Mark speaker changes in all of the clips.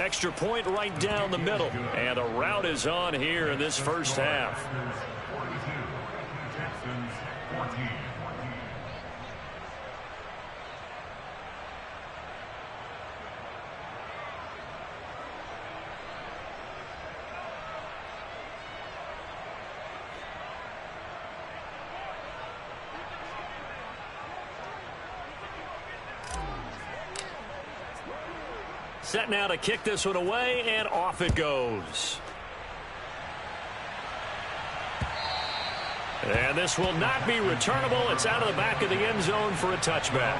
Speaker 1: Extra point right down the middle. And a rout is on here in this first half. Set now to kick this one away, and off it goes. And this will not be returnable. It's out of the back of the end zone for a touchback.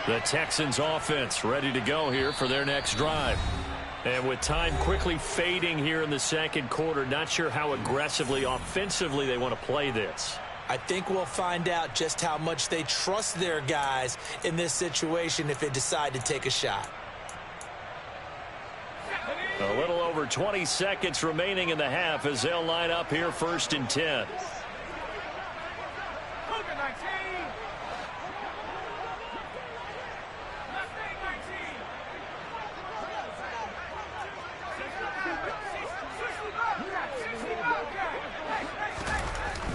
Speaker 1: The Texans offense ready to go here for their next drive. And with time quickly fading here in the second quarter, not sure how aggressively, offensively they want to play this.
Speaker 2: I think we'll find out just how much they trust their guys in this situation if they decide to take a shot.
Speaker 1: A little over 20 seconds remaining in the half as they'll line up here 1st and 10.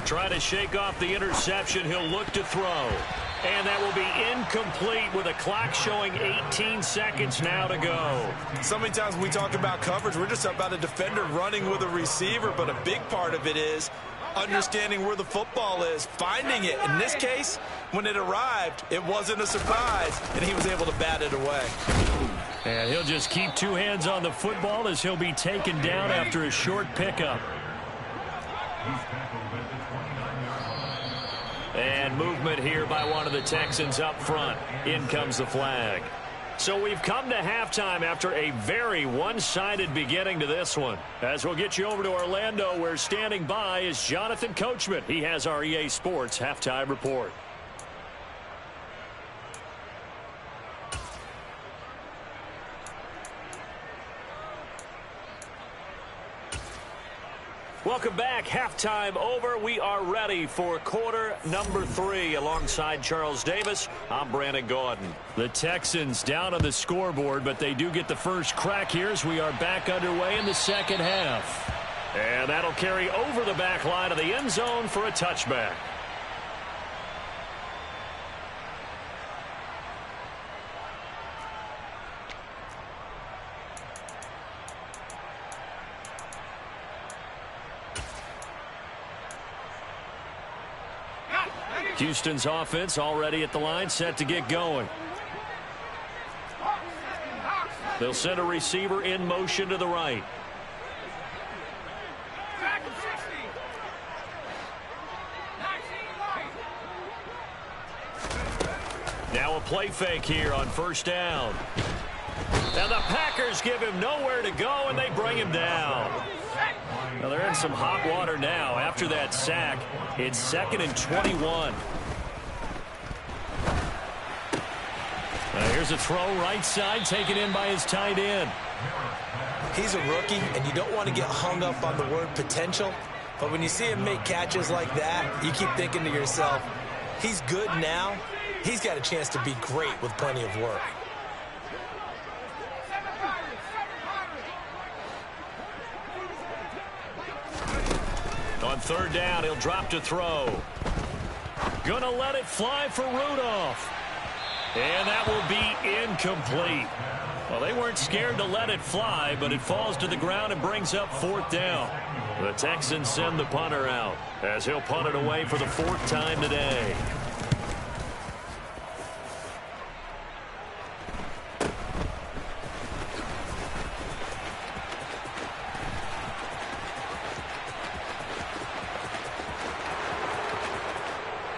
Speaker 1: Try to shake off the interception. He'll look to throw. And that will be incomplete with a clock showing 18 seconds now to go.
Speaker 3: So many times we talk about coverage, we're just about a defender running with a receiver, but a big part of it is understanding where the football is, finding it. In this case, when it arrived, it wasn't a surprise, and he was able to bat it away.
Speaker 1: And he'll just keep two hands on the football as he'll be taken down after a short pickup. And movement here by one of the Texans up front. In comes the flag. So we've come to halftime after a very one-sided beginning to this one. As we'll get you over to Orlando, where standing by is Jonathan Coachman. He has our EA Sports halftime report. Welcome back. Halftime over. We are ready for quarter number 3. Alongside Charles Davis, I'm Brandon Gaudin. The Texans down on the scoreboard, but they do get the first crack here as we are back underway in the second half. And that'll carry over the back line of the end zone for a touchback. Houston's offense already at the line, set to get going. They'll send a receiver in motion to the right. Now a play fake here on first down. And the Packers give him nowhere to go, and they bring him down. Well, they're in some hot water now after that sack. It's 2nd and 21. Here's a throw right side, taken in by his tight end.
Speaker 2: He's a rookie, and you don't want to get hung up on the word potential. But when you see him make catches like that, you keep thinking to yourself, he's good now. He's got a chance to be great with plenty of work.
Speaker 1: On third down, he'll drop to throw. Gonna let it fly for Rudolph. And that will be incomplete. Well, they weren't scared to let it fly, but it falls to the ground and brings up 4th down. The Texans send the punter out as he'll punt it away for the 4th time today.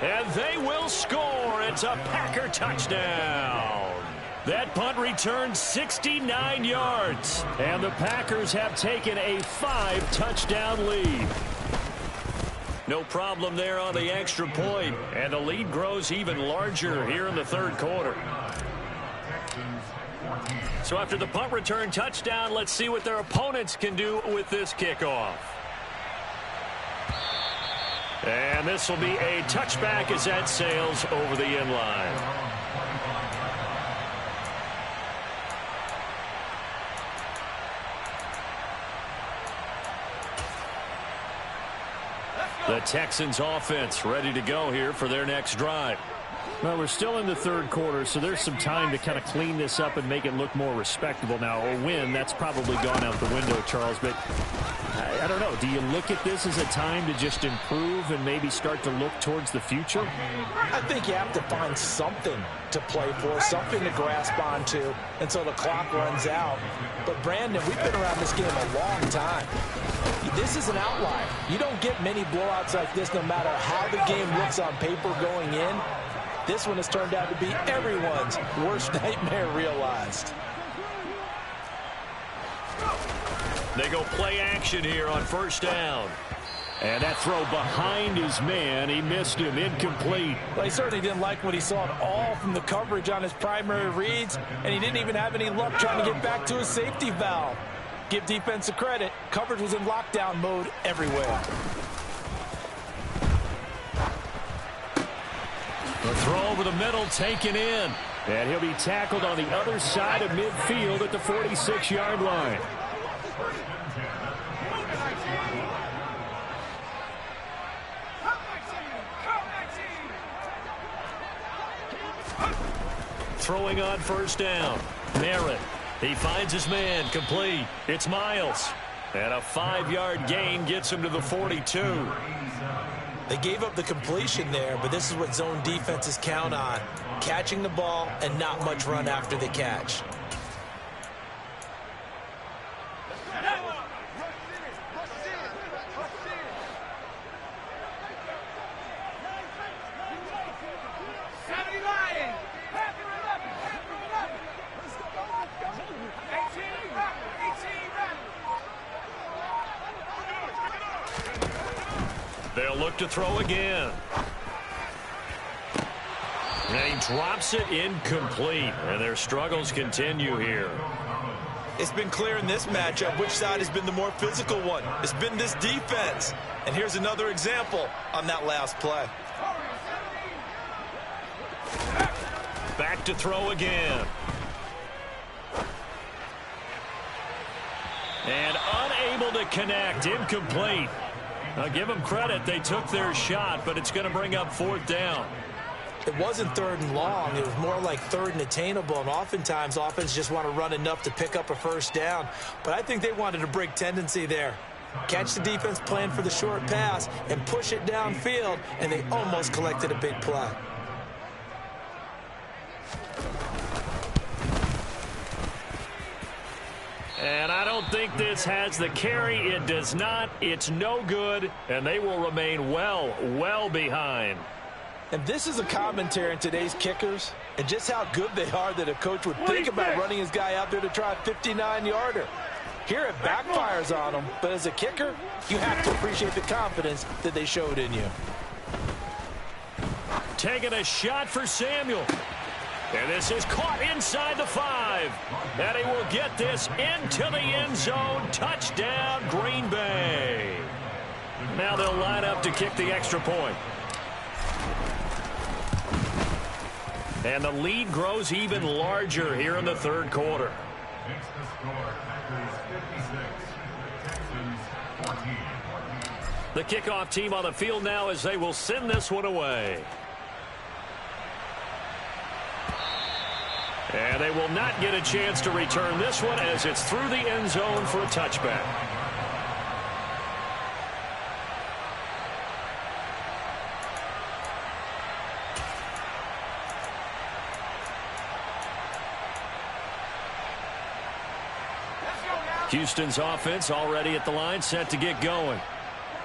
Speaker 1: And they will score. It's a Packer touchdown. That punt returned 69 yards. And the Packers have taken a 5-touchdown lead. No problem there on the extra point, and the lead grows even larger here in the third quarter. So after the punt return touchdown, let's see what their opponents can do with this kickoff. And this will be a touchback as that sails over the end line. The Texans offense ready to go here for their next drive.
Speaker 4: Well, we're still in the third quarter, so there's some time to kind of clean this up and make it look more respectable. Now, a win, that's probably gone out the window, Charles, but I don't know. Do you look at this as a time to just improve and maybe start to look towards the future?
Speaker 2: I think you have to find something to play for, something to grasp onto until the clock runs out. But, Brandon, we've been around this game a long time. This is an outlier. You don't get many blowouts like this no matter how the game looks on paper going in. This one has turned out to be everyone's worst nightmare realized.
Speaker 1: They go play action here on first down. And that throw behind his man, he missed him, incomplete.
Speaker 2: Well, he certainly didn't like what he saw at all from the coverage on his primary reads, and he didn't even have any luck trying to get back to his safety valve. Give defensive credit. Coverage was in lockdown mode everywhere.
Speaker 1: The throw over the middle taken in.
Speaker 4: And he'll be tackled on the other side of midfield at the 46-yard line.
Speaker 1: Throwing on first down. Merritt. He finds his man. Complete. It's Miles. And a 5-yard gain gets him to the 42.
Speaker 2: They gave up the completion there, but this is what zone defenses count on. Catching the ball and not much run after the catch.
Speaker 1: They'll look to throw again. And he drops it incomplete. And their struggles continue here.
Speaker 3: It's been clear in this matchup which side has been the more physical one. It's been this defense. And here's another example on that last play.
Speaker 1: Back to throw again. And unable to connect. Incomplete. I'll give them credit. They took their shot, but it's going to bring up fourth down.
Speaker 2: It wasn't third and long. It was more like third and attainable, and oftentimes offense just want to run enough to pick up a first down. But I think they wanted a break tendency there. Catch the defense plan for the short pass and push it downfield, and they almost collected a big play.
Speaker 1: And I don't think this has the carry. It does not. It's no good, and they will remain well behind.
Speaker 2: And this is a commentary on today's kickers and just how good they are that a coach would think about running his guy out there to try a 59-yarder. Here it backfires on him, but as a kicker, you have to appreciate the confidence that they showed in you.
Speaker 1: Taking a shot for Samuel. And this is caught inside the 5. And he will get this into the end zone. Touchdown, Green Bay. Now they'll line up to kick the extra point. And the lead grows even larger here in the third quarter. The kickoff team on the field now as they will send this one away. And they will not get a chance to return this one as it's through the end zone for a touchback. Houston's offense already at the line, set to get going.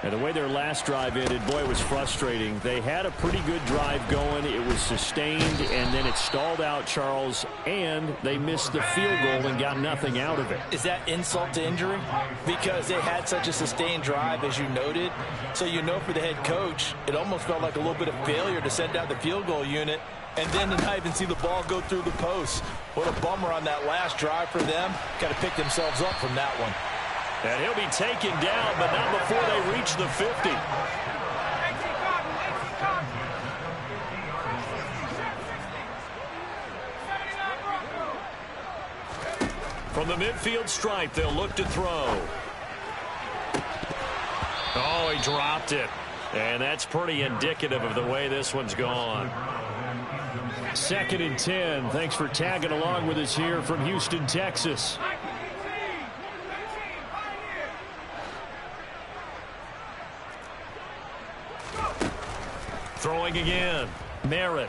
Speaker 4: And the way their last drive ended, boy, it was frustrating. They had a pretty good drive going. It was sustained, and then it stalled out, Charles, and they missed the field goal and got nothing out of it.
Speaker 2: Is that insult to injury? Because they had such a sustained drive, as you noted. So you know for the head coach, it almost felt like a little bit of failure to send out the field goal unit and then to not even see the ball go through the post. What a bummer on that last drive for them. Got to pick themselves up from that one.
Speaker 1: And he'll be taken down, but not before they reach the 50. From the midfield stripe, they'll look to throw. Oh, he dropped it. And that's pretty indicative of the way this one's gone.
Speaker 4: 2nd and 10. Thanks for tagging along with us here from Houston, Texas.
Speaker 1: Throwing again. Merritt.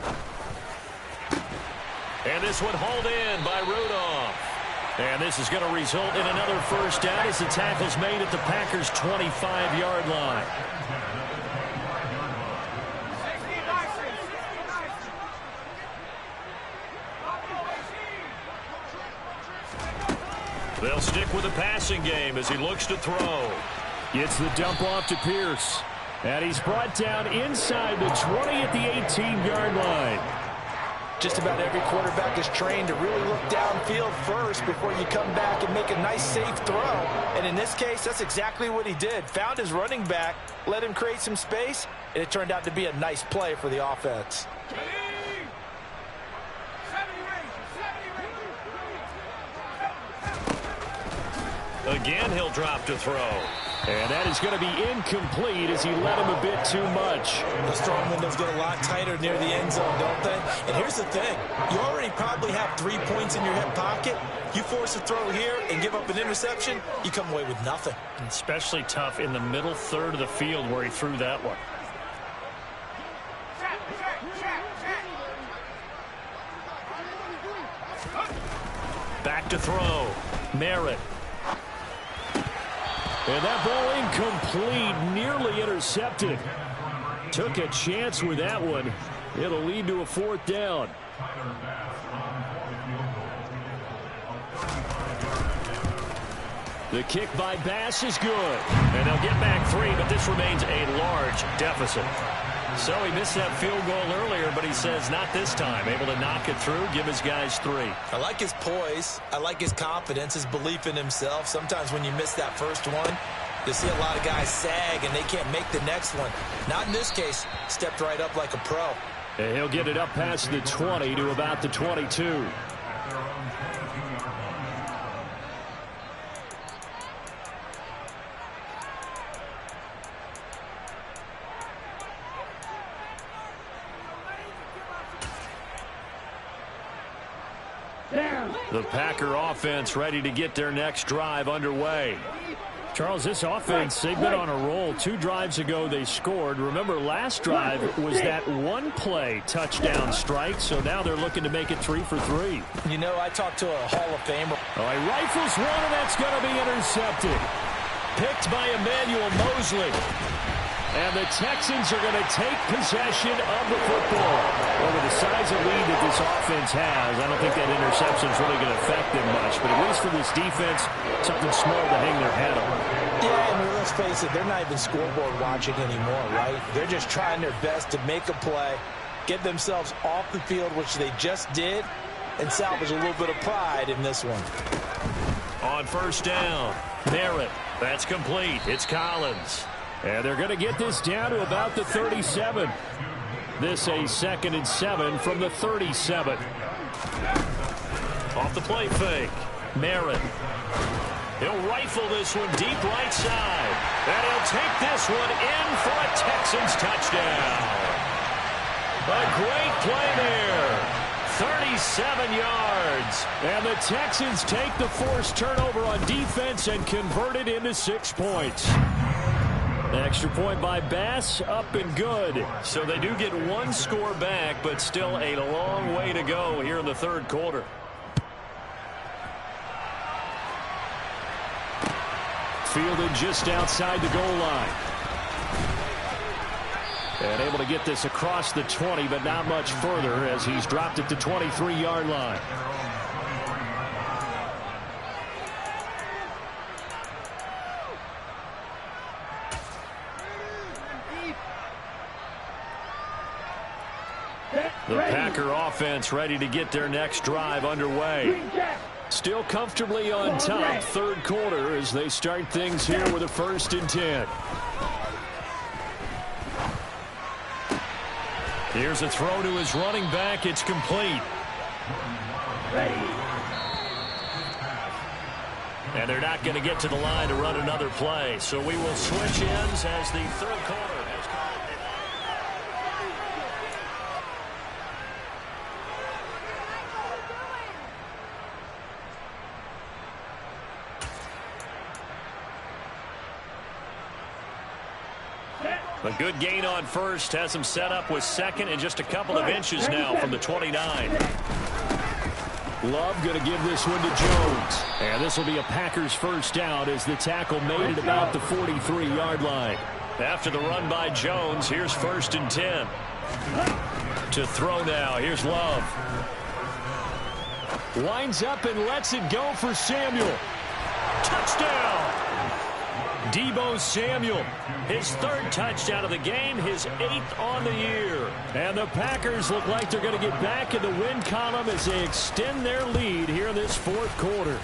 Speaker 1: And this one hauled in by Rudolph. And this is going to result in another first down as the tackle's made at the Packers' 25-yard line. They'll stick with the passing game as he looks to throw.
Speaker 4: Gets the dump off to Pierce. And he's brought down inside the 20 at the 18-yard line.
Speaker 2: Just about every quarterback is trained to really look downfield first before you come back and make a nice, safe throw. And in this case, that's exactly what he did. Found his running back, let him create some space, and it turned out to be a nice play for the offense.
Speaker 1: Again, he'll drop to throw.
Speaker 4: And that is going to be incomplete as he led him a bit too much.
Speaker 2: The strong windows get a lot tighter near the end zone, don't they? And here's the thing. You already probably have 3 points in your hip pocket. You force a throw here and give up an interception, you come away with nothing.
Speaker 1: Especially tough in the middle third of the field where he threw that one. Back to throw. Merritt.
Speaker 4: And that ball incomplete, nearly intercepted. Took a chance with that one. It'll lead to a 4th down. The kick by Bass is good.
Speaker 1: And they'll get back 3, but this remains a large deficit. So he missed that field goal earlier, but he says not this time. Able to knock it through, give his guys 3.
Speaker 2: I like his poise. I like his confidence, his belief in himself. Sometimes when you miss that first one, you see a lot of guys sag and they can't make the next one. Not in this case. Stepped right up like a pro.
Speaker 4: And he'll get it up past the 20 to about the 22.
Speaker 1: The Packer offense ready to get their next drive underway.
Speaker 4: Charles, this offense, they've been on a roll. 2 drives ago they scored. Remember, last drive was that one-play touchdown strike, so now they're looking to make it 3 for 3.
Speaker 2: You know, I talked to a Hall of Famer.
Speaker 4: Oh, he rifles one, and that's going to be intercepted.
Speaker 1: Picked by Emmanuel Mosley.
Speaker 4: And the Texans are going to take possession of the football. Well, with the size of lead that this offense has, I don't think that interception is really going to affect them much. But at least for this defense, something small to hang their hat on.
Speaker 2: Yeah, I mean, let's face it, they're not even scoreboard watching anymore, right? They're just trying their best to make a play, get themselves off the field, which they just did, and salvage a little bit of pride in this one.
Speaker 1: On first down, Merritt. That's complete. It's Collins.
Speaker 4: And they're going to get this down to about the 37. This a 2nd and 7 from the 37.
Speaker 1: Off the play fake. Merritt. He'll rifle this one deep right side. And he'll take this one in for a Texans touchdown. A great play there. 37 yards.
Speaker 4: And the Texans take the forced turnover on defense and convert it into 6 points. Extra point by Bass, up and good.
Speaker 1: So they do get 1 score back, but still a long way to go here in the 3rd quarter.
Speaker 4: Fielded just outside the goal line. And able to get this across the 20, but not much further as he's dropped it to 23-yard line. The Packer offense ready to get their next drive underway. Still comfortably on top, third quarter, as they start things here with a 1st and 10. Here's a throw to his running back. It's complete. And they're not going to get to the line to run another play. So we will switch ends as the third quarter has come. A good gain on first has him set up with second and just a couple of inches now from the 29. Love going to give this one to Jones. And this will be a Packers first down as the tackle made it about the 43-yard line. After the run by Jones, here's 1st and 10. To throw now, here's Love. Winds up and lets it go for Samuel. Touchdown! Deebo Samuel, his 3rd touchdown of the game, his 8th on the year. And the Packers look like they're going to get back in the win column as they extend their lead here in this 4th quarter.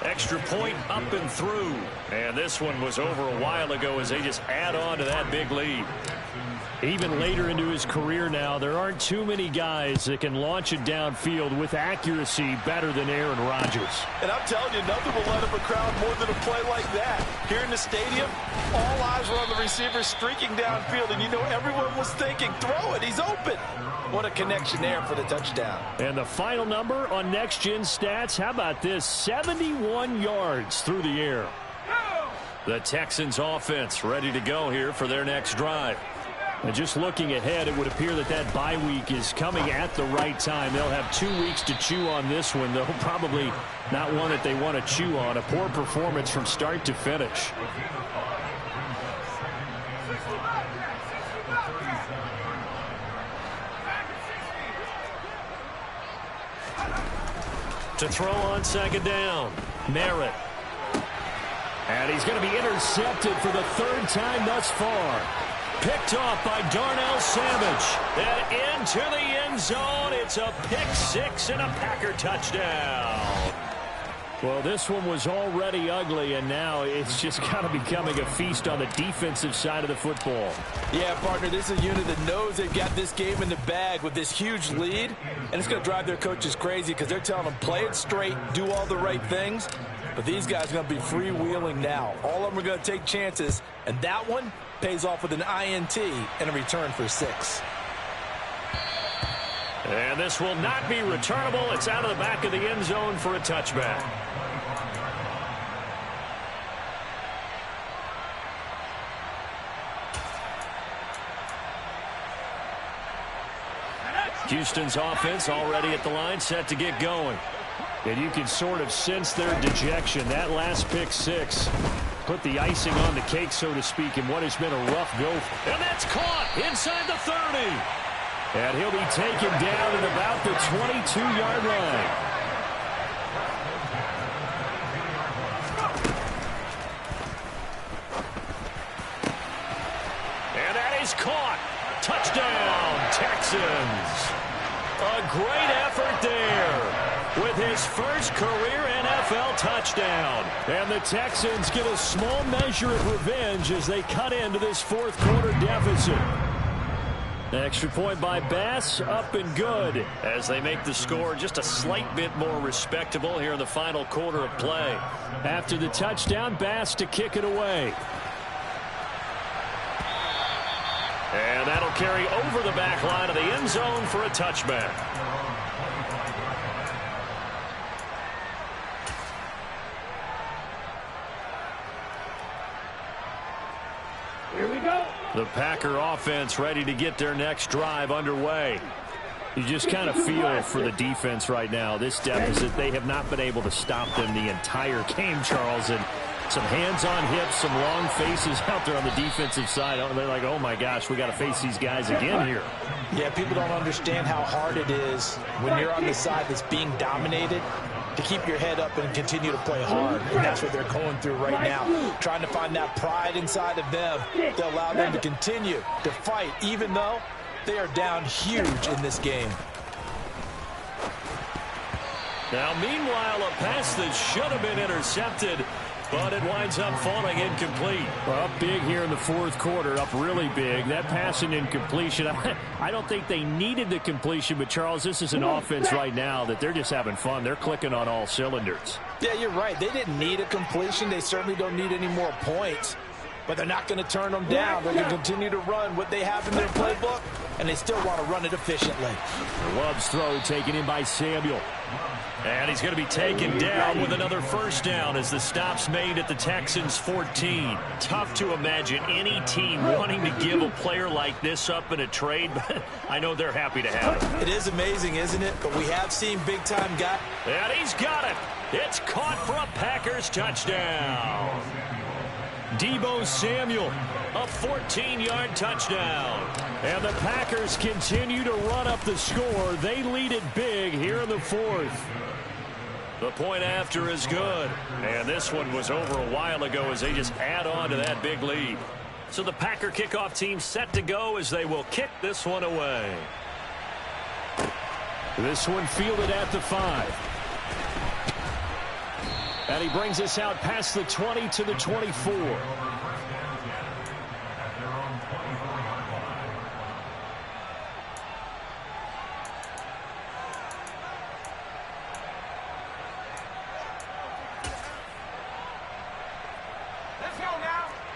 Speaker 4: Extra point up and through. And this one was over a while ago as they just add on to that big lead. Even later into his career now, there aren't too many guys that can launch it downfield with accuracy better than Aaron Rodgers.
Speaker 3: And I'm telling you, nothing will let up a crowd more than a play like that. Here in the stadium, all eyes were on the receiver streaking downfield, and you know everyone was thinking, throw it, he's open. What a connection there for the touchdown.
Speaker 4: And the final number on Next Gen Stats, how about this? 71 yards through the air. The Texans offense ready to go here for their next drive. And just looking ahead, it would appear that that bye week is coming at the right time. They'll have 2 weeks to chew on this one, though probably not one that they want to chew on. A poor performance from start to finish. To throw on 2nd down, Merritt. And he's going to be intercepted for the 3rd time thus far. Picked off by Darnell Savage. And into the end zone. It's a pick 6 and a Packer touchdown. Well, this one was already ugly, and now it's just kind of becoming a feast on the defensive side of the football.
Speaker 2: Yeah, partner, this is a unit that knows they've got this game in the bag with this huge lead, and it's going to drive their coaches crazy because they're telling them play it straight, do all the right things. But these guys are going to be freewheeling now. All of them are going to take chances, and that one pays off with an INT and a return for 6.
Speaker 4: And this will not be returnable. It's out of the back of the end zone for a touchback. Houston's offense already at the line, set to get going. And you can sort of sense their dejection. That last pick 6 put the icing on the cake, so to speak, in what has been a rough go. And that's caught inside the 30. And he'll be taken down at about the 22-yard line. And that is caught. Touchdown, Texans. A great effort there with his first career NFL touchdown. And the Texans get a small measure of revenge as they cut into this 4th quarter deficit. Extra point by Bass, up and good, as they make the score just a slight bit more respectable here in the final quarter of play. After the touchdown, Bass to kick it away. And that'll carry over the back line of the end zone for a touchback.
Speaker 1: Here we go.
Speaker 4: The Packer offense ready to get their next drive underway. You just kind of feel for the defense right now. This deficit, they have not been able to stop them the entire game, Charles. And Some hands on hips, some long faces out there on the defensive side. They're like, oh my gosh, we got to face these guys again here.
Speaker 2: Yeah, people don't understand how hard it is when you're on the side that's being dominated to keep your head up and continue to play hard. And that's what they're going through right now, trying to find that pride inside of them to allow them to continue to fight, even though they are down huge in this game.
Speaker 1: Now, meanwhile, a pass that should have been intercepted, but it winds up falling incomplete.
Speaker 4: Well, up big here in the fourth quarter, up really big. That pass and incompletion, I don't think they needed the completion, but, Charles, this is an offense right now that they're just having fun. They're clicking on all cylinders.
Speaker 2: Yeah, you're right. They didn't need a completion. They certainly don't need any more points, but they're not going to turn them down. They're going to continue to run what they have in their playbook, and they still want to run it efficiently.
Speaker 4: Love's throw taken in by Samuel.
Speaker 1: And he's going to be taken down with another first down as the stop's made at the Texans' 14. Tough to imagine any team wanting to give a player like this up in a trade, but I know they're happy to have it.
Speaker 2: It is amazing, isn't it? But we have seen big-time guys.
Speaker 1: And he's got it. It's caught for a Packers touchdown. Deebo Samuel, a 14-yard touchdown. And the Packers continue to run up the score. They lead it big here in the fourth. The point after is good. And this one was over a while ago as they just add on to that big lead. So the Packer kickoff team set to go as they will kick this one away.
Speaker 4: This one fielded at the 5. And he brings us out past the 20 to the 24.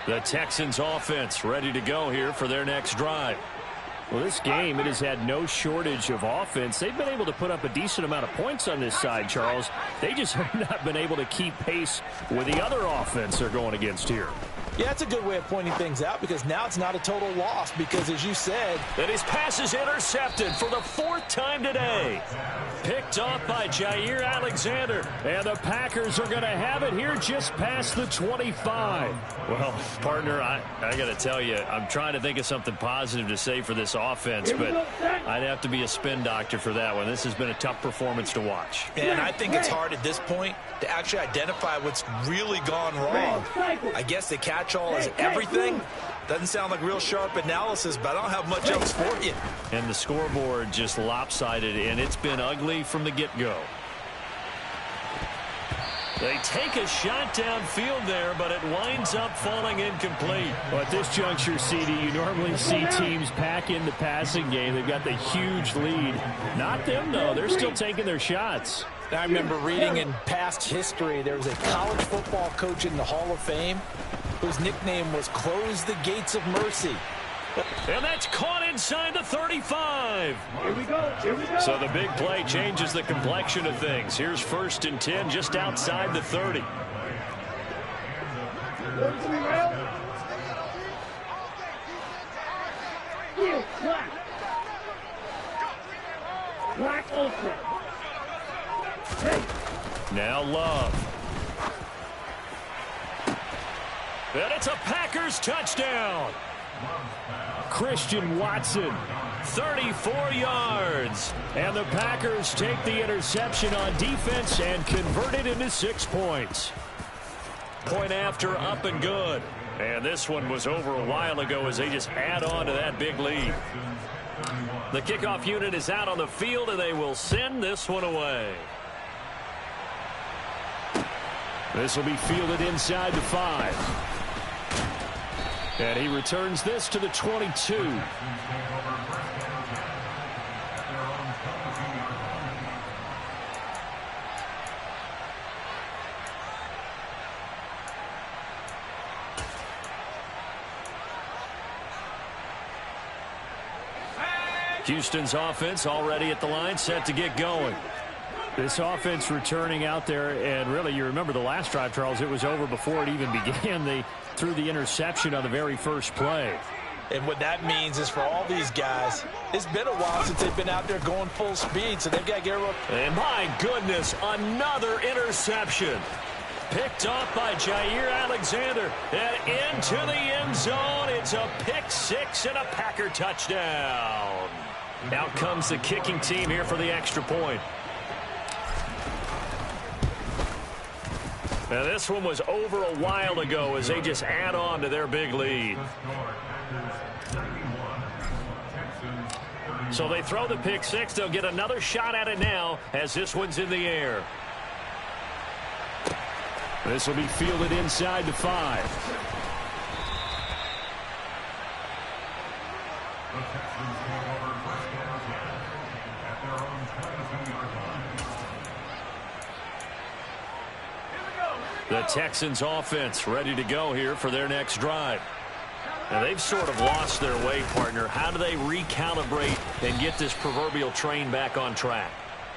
Speaker 4: The Texans offense ready to go here for their next drive. Well, this game, it has had no shortage of offense. They've been able to put up a decent amount of points on this side, Charles. They just have not been able to keep pace with the other offense they're going against here.
Speaker 2: Yeah, that's a good way of pointing things out because now it's not a total loss because, as you said,
Speaker 1: that his pass is intercepted for the fourth time today. Picked off by Jair Alexander.
Speaker 4: And the Packers are going to have it here just past the 25.
Speaker 1: Well, partner, I got to tell you, I'm trying to think of something positive to say for this offense, but I'd have to be a spin doctor for that one. This has been a tough performance to watch.
Speaker 2: And I think it's hard at this point to actually identify what's really gone wrong. I guess the catch-all is everything. Doesn't sound like real sharp analysis, but I don't have much else for you.
Speaker 1: And the scoreboard just lopsided, and it's been ugly from the get-go. They take a shot downfield there, but it winds up falling incomplete.
Speaker 4: Well, at this juncture, CD, you normally see teams pack in the passing game. They've got the huge lead. Not them, though. They're still taking their shots.
Speaker 2: I remember reading in past history, there was a college football coach in the Hall of Fame whose nickname was Close the Gates of Mercy.
Speaker 1: And that's caught inside the 35.
Speaker 5: Here we go. Here we go.
Speaker 1: So the big play changes the complexion of things. Here's 1st and 10 just outside the 30.
Speaker 5: Black ultra.
Speaker 1: Now Love. And it's a Packers touchdown.
Speaker 4: Christian Watson,
Speaker 1: 34 yards.
Speaker 4: And the Packers take the interception on defense and convert it into 6 points.
Speaker 1: Point after, up and good. And this one was over a while ago as they just add on to that big lead. The kickoff unit is out on the field, and they will send this one away.
Speaker 4: This will be fielded inside the 5. And he returns this to the 22.
Speaker 1: Houston's offense already at the line, set to get going.
Speaker 4: This offense returning out there, and really, you remember the last drive, Charles, it was over before it even began. They threw the interception on the very first play.
Speaker 2: And what that means is for all these guys, it's been a while since they've been out there going full speed, so they've got to get...
Speaker 1: And my goodness, another interception. picked off by Jair Alexander. And into the end zone. It's a pick six and a Packer touchdown. Out comes the kicking team here for the extra point. Now this one was over a while ago as they just add on to their big lead. So they throw the pick six. They'll get another shot at it now as this one's in the air. This will be fielded inside the 5. The Texans offense ready to go here for their next drive. Now they've sort of lost their way, partner. How do they recalibrate and get this proverbial train back on track?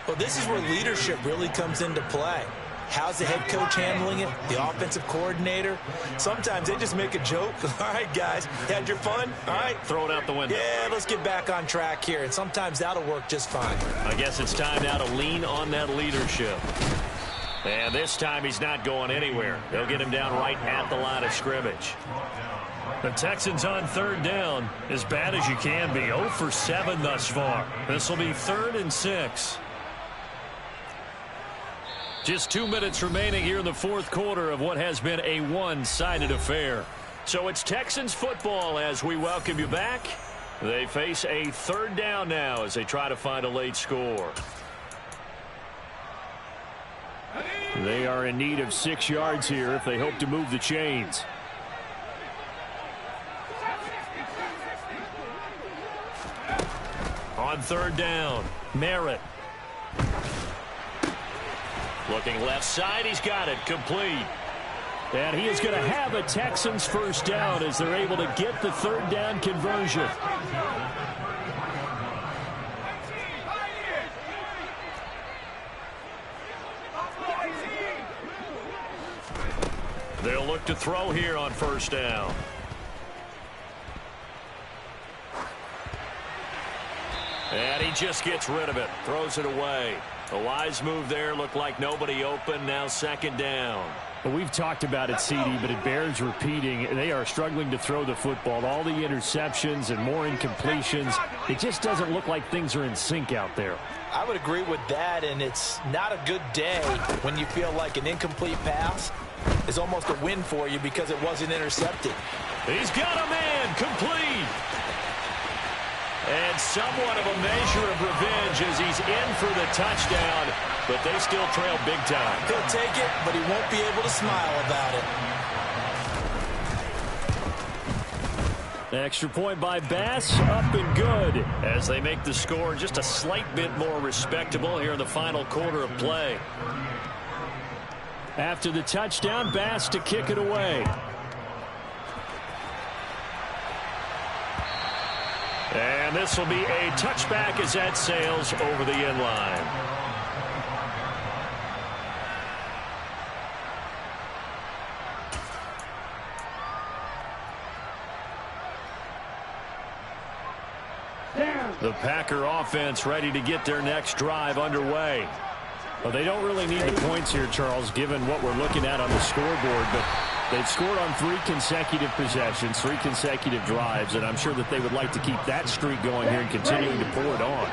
Speaker 2: Well, this is where leadership really comes into play. How's the head coach handling it? The offensive coordinator? Sometimes they just make a joke. All right, guys, had your fun? All right.
Speaker 1: Throw it out the window.
Speaker 2: Yeah, let's get back on track here. And sometimes that'll work just fine.
Speaker 1: I guess it's time now to lean on that leadership. And this time he's not going anywhere. They'll get him down right at the line of scrimmage. The Texans on third down, as bad as you can be. 0 for 7 thus far. This will be 3rd and 6. Just 2 minutes remaining here in the fourth quarter of what has been a one-sided affair. So it's Texans football as we welcome you back. They face a third down now as they try to find a late score.
Speaker 4: They are in need of 6 yards here if they hope to move the chains.
Speaker 1: On third down, Merritt. Looking left side, he's got it, complete.
Speaker 4: And he is going to have a Texans first down as they're able to get the third down conversion.
Speaker 1: They'll look to throw here on first down. And he just gets rid of it, throws it away. A wise move there, looked like nobody open, now second down.
Speaker 4: Well, we've talked about it, CD, but it bears repeating. They are struggling to throw the football. All the interceptions and more incompletions. It just doesn't look like things are in sync out there.
Speaker 2: I would agree with that, and it's not a good day when you feel like an incomplete pass is almost a win for you because it wasn't intercepted.
Speaker 1: He's got a man, complete. And somewhat of a measure of revenge as he's in for the touchdown, but they still trail big time.
Speaker 2: He'll take it, but he won't be able to smile about it.
Speaker 4: Extra point by Bass, up and good.
Speaker 1: As they make the score just a slight bit more respectable here in the final quarter of play.
Speaker 4: After the touchdown, Bass to kick it away.
Speaker 1: And this will be a touchback as that sails over the end line. The Packer offense ready to get their next drive underway.
Speaker 4: Well, they don't really need the points here, Charles, given what we're looking at on the scoreboard, but they've scored on 3 consecutive possessions, 3 consecutive drives, and I'm sure that they would like to keep that streak going here and continuing to pull it on.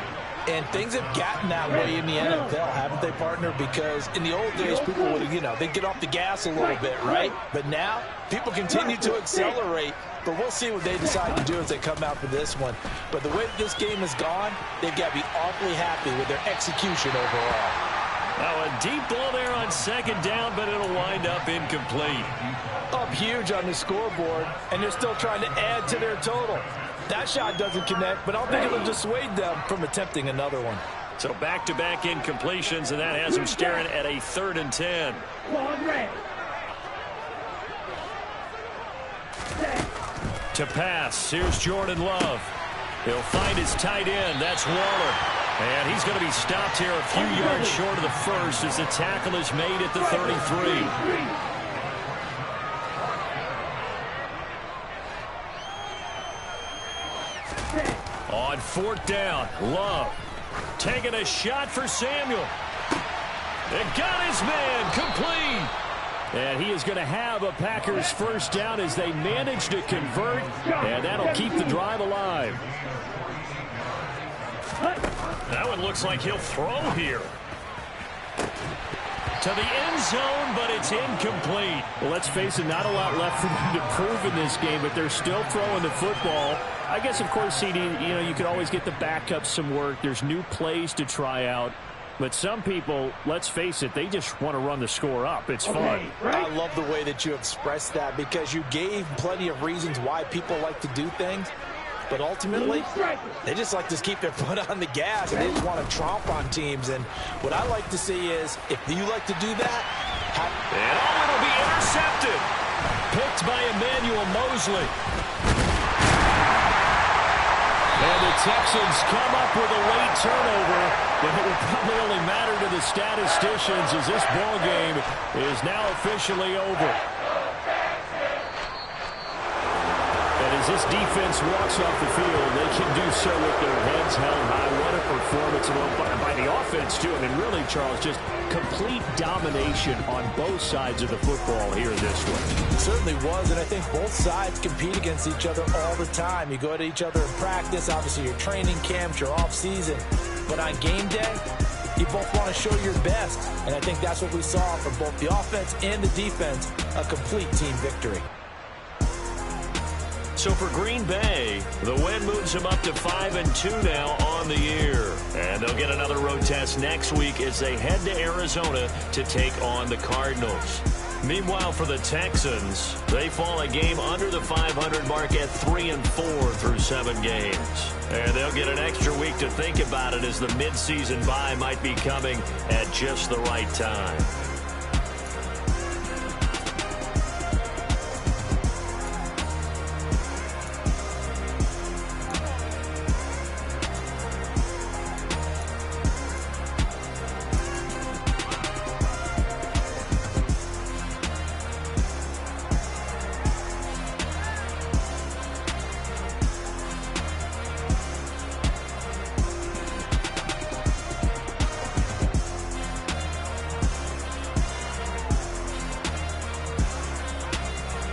Speaker 2: And things have gotten that way in the NFL, haven't they, partner? Because in the old days, people would, they'd get off the gas a little bit, right? But now, people continue to accelerate. But we'll see what they decide to do as they come out for this one. But the way that this game has gone, they've got to be awfully happy with their execution overall.
Speaker 1: Now a deep ball there on second down, but it'll wind up incomplete.
Speaker 2: Up huge on the scoreboard, and they're still trying to add to their total. That shot doesn't connect, but I don't think it'll dissuade them from attempting another one.
Speaker 1: So back-to-back incompletions, and that has them staring at a 3rd and 10. To pass, here's Jordan Love. He'll find his tight end, that's Waller. And he's going to be stopped here a few yards short of the first as the tackle is made at the 33. On 4th down, Love taking a shot for Samuel. It got his man, complete.
Speaker 4: And he is going to have a Packers first down as they manage to convert, and that'll keep the drive alive.
Speaker 1: That one looks like he'll throw here. To the end zone, but it's incomplete.
Speaker 4: Well, let's face it, not a lot left for them to prove in this game, but they're still throwing the football. I guess, of course, CD, you could always get the backups some work. There's new plays to try out. But some people, let's face it, they just want to run the score up. It's fun.
Speaker 2: I love the way that you expressed that because you gave plenty of reasons why people like to do things. But ultimately, they just like to keep their foot on the gas, and they just want to tromp on teams. And what I like to see is, if you like to do that,
Speaker 1: it'll be intercepted.
Speaker 4: Picked by Emmanuel Mosley. And the Texans come up with a late turnover, but it will probably only matter to the statisticians as this ball game is now officially over. And as this defense walks off the field, they can do so with their heads held high. What a performance by the offense, too. I mean, really, Charles, just complete domination on both sides of the football here this one.
Speaker 2: It certainly was, and I think both sides compete against each other all the time. You go to each other in practice, obviously your training camps, your off-season. But on game day, you both want to show your best. And I think that's what we saw from both the offense and the defense, a complete team victory.
Speaker 1: So for Green Bay, the win moves them up to 5-2 now on the year. And they'll get another road test next week as they head to Arizona to take on the Cardinals. Meanwhile, for the Texans, they fall a game under the 500 mark at 3-4 through 7 games. And they'll get an extra week to think about it as the midseason bye might be coming at just the right time.